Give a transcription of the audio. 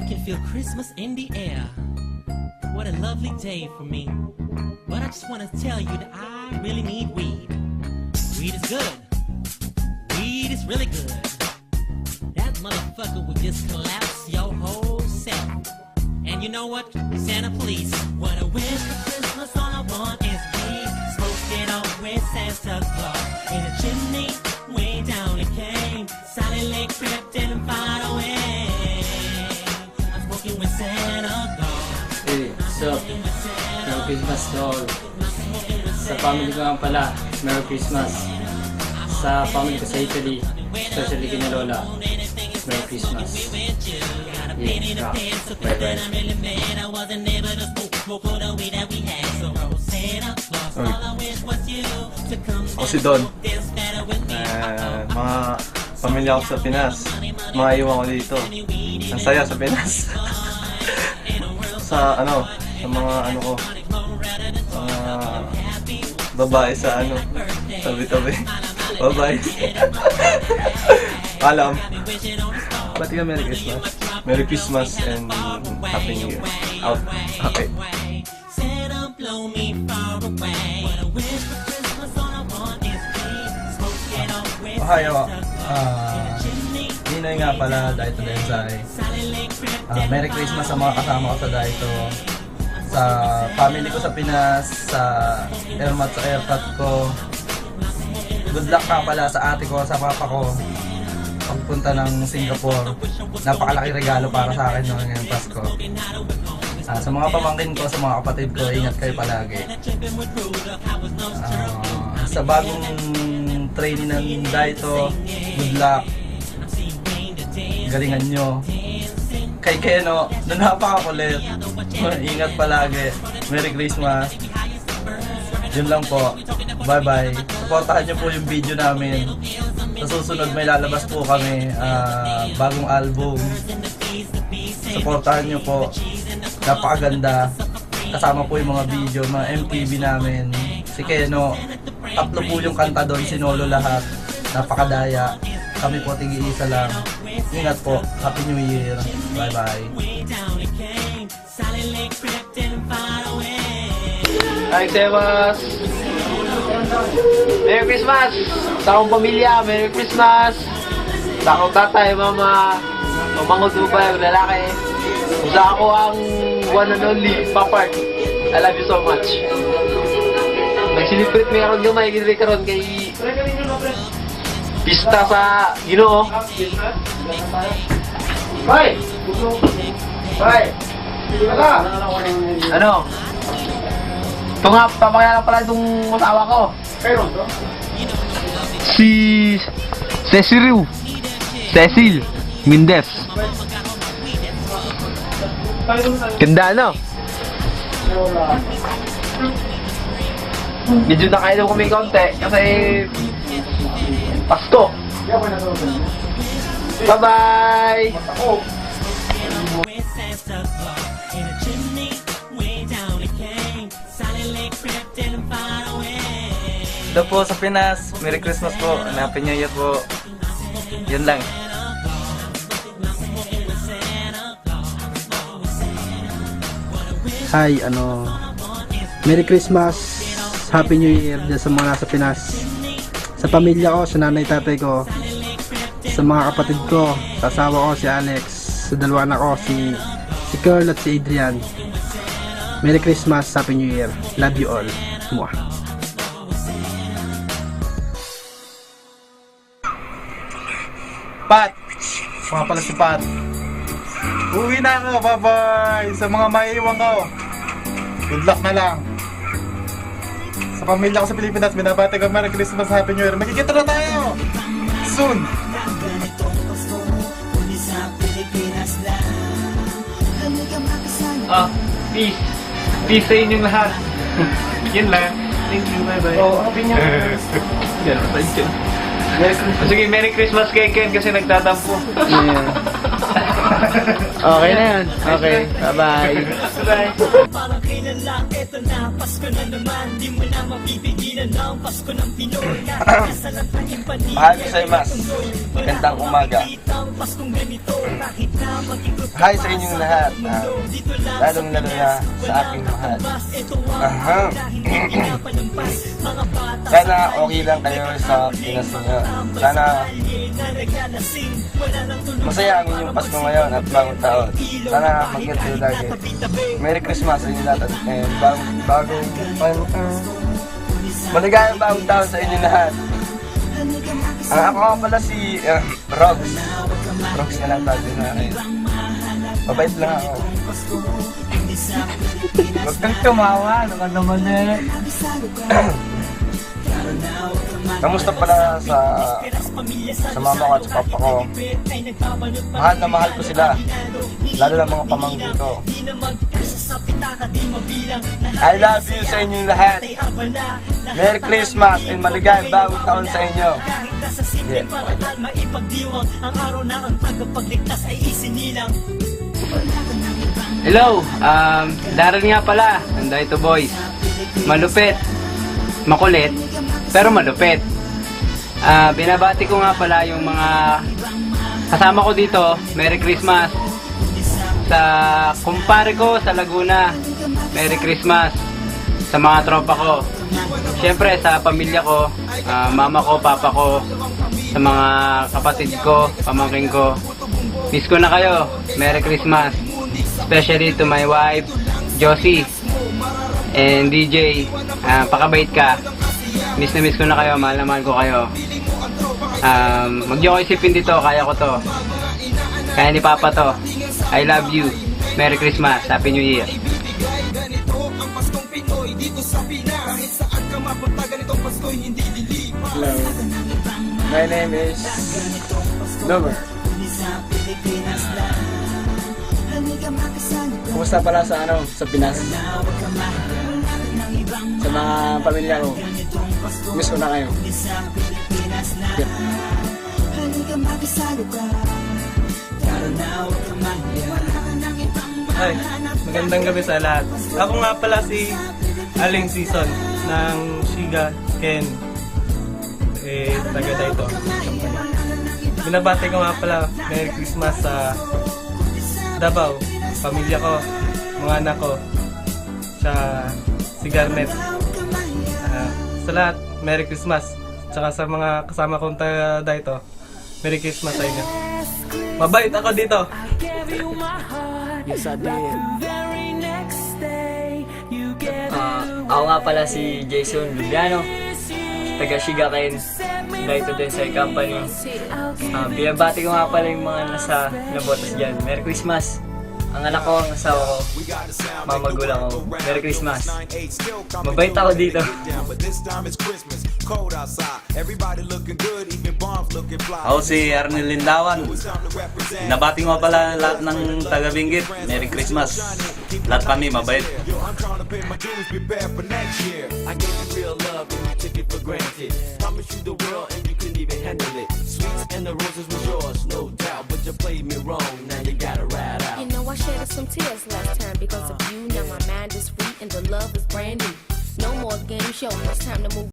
can feel Christmas in the air. What a lovely day for me. But I just want to tell you that I really need weed. Weed is good. Weed is really good. That motherfucker would just collapse your whole self. And you know what? Santa, please. What I wish for Christmas, all I want is weed. Smoke it on with Santa Claus. In a chimney, way down it came. Sally Lake crept in and fired away. I'm smoking with Santa Claus. Hey, so, Merry Christmas to all. Sa family ko nga pala, Merry Christmas. Sa family ko sa Italy, especially kina Lola, Merry Christmas. Yeah, rock. Bye-bye. Ako si Don. Mga pamilya ko sa Pinas. Mga iwan ko dito. Ang saya sa Pinas. sa mga ko. Mga babae sa tabi-tabi. Babae. Alam. Ba't ka Merry Christmas? Merry Christmas and Happy New Year. Out. Okay. Ohayo, Ninoy nga pala, Daito Densai. Merry Christmas sa mga kasama ko sa Daito. Sa family ko sa Pinas, sa Airmat sa aircut ko. Good luck nga pala sa ate ko, sa papa ko. Pagpunta ng Singapore. Napakalaki regalo para sa akin noon ngayong Pasko. Sa mga pamangkin ko, sa mga kapatid ko, ingat kayo palagi. Sa bagong training ng Daito, good luck. Galingan nyo. Kay Keno, na napakakulit. Ingat palagi. Merry Christmas. Yun lang po. Bye-bye. Supportahan nyo po yung video namin. Sa susunod may lalabas po kami. Bagong album. Supportahan nyo po. Napakaganda. Kasama po yung mga video, mga MTV namin. Si Keno, tatlo po yung kanta doon, sinolo lahat. Napakadaya. Kami po tig-iisa lang. Ingat po. Happy New Year. Bye-bye. Hi, Sebas! Merry Christmas! Sa akong pamilya, Merry Christmas! Sa akong tatay, mama, mamangod mo ba yung lalaki? Sa ako ang one and only, Papart. I love you so much. Nagsiliprit may karon gamay, ginri karon kay pista sa Ginoo. Bye! Bye! Ano? Ito nga, papakilala pala itong asawa ko. Si Cecil Mendez. Ganda, no? Medyo nakainom kami konti kasi Pasko. Bye-bye! Hello po sa Pinas. Merry Christmas po. Happy New Year po. Yun lang. Hi, Merry Christmas, Happy New Year dyan sa mga nasa Pinas. Sa pamilya ko, sa nanay tatay ko, sa mga kapatid ko, sa asawa ko si Alex, sa dalawa anak ko si Carl at si Adrian. Merry Christmas, Happy New Year. Love you all. Mwah. Pat! Mga pala si Pat. Uwi na ako. Bye-bye! Sa mga maiiwan ko. Good luck na lang. Sa pamilya ko sa Pilipinas, binabati ko Merry Christmas, Happy New Year. Magkikita na tayo! Soon! Peace. Peace sa inyong lahat. Yan lang. Thank you, bye-bye. Oh, Happy New Year! Yan, thank you. Sige, Merry Christmas kay Ken kasi nagtatampo. Okay na yan. Okay. Bye-bye. Bye. Parang kailan lang ito na Mahal ko sa'yo, Mas. Magandang umaga. Hi sa inyong lahat. Lalong-lalo na sa aking mahal. Sana okay lang kayo sa Pinas niyo. Sana masaya ang inyong Pasko ngayon at bagong taon. Sana mag-get kayo lagi. Merry Christmas sa inyo lahat. And maligayang bagong taon sa inyo lahat. Ako nga pala si Rox. Rox na lang tayo na akin. Mabait lang ako. Huwag kang tumawa. Ano ka naman eh. Kamusta pala sa mama ko at sa papa ko? Mahal na mahal ko sila. Lalo na mga pamangkin ko. I love you sa inyong lahat. Merry Christmas and maligayang bagong taon sa inyo. Yeah. Hello, Darren nga pala, Nandito Boys. Malupit, makulit, pero malupit. Binabati ko nga pala yung mga kasama ko dito. Merry Christmas. Sa kumpare ko sa Laguna, Merry Christmas. Sa mga tropa ko, syempre sa pamilya ko, mama ko, papa ko, sa mga kapatid ko, pamangkin ko. Miss ko na kayo. Merry Christmas. Especially to my wife, Josie, and DJ. Pakabait ka. Miss na miss ko na kayo. Mahal na mahal ko kayo. Magdiyo ko isipin dito. Kaya ko to. Kaya ni Papa to. I love you. Merry Christmas. Happy New Year. Hello. My name is Lover. Kumusta pala sa sa Pinas? Sa mga pamilya ko. Miss ko na kayo. Yeah. Ay, magandang gabi sa lahat. Ako nga pala si Aling Season ng Shiga Ken. Taga dito. Binabati ko nga pala Merry Christmas sa Davao, pamilya ko, mga anak ko, sa si Garnet. Sa lahat, Merry Christmas. Tsaka sa mga kasama kong taga dito, Merry Christmas sa inyo. Mabait ako dito. Yes, I did. Ako nga pala si Jason Lubiano, taga Shiga Ken, dito din sa company. Binabati ko nga pala yung mga nasa nabotas dyan. Merry Christmas! Ang anak ko, ang asawa ko, mga magulang ko. Merry Christmas! Mabait ako dito. Ako si Arnel Lindawan. Nabati mo pala lahat ng taga-Benguet. Merry Christmas. Lahat kami mabait. You know I shed some tears last time because of you. Now my mind is free and the love is brand new. No more game show, it's time to move.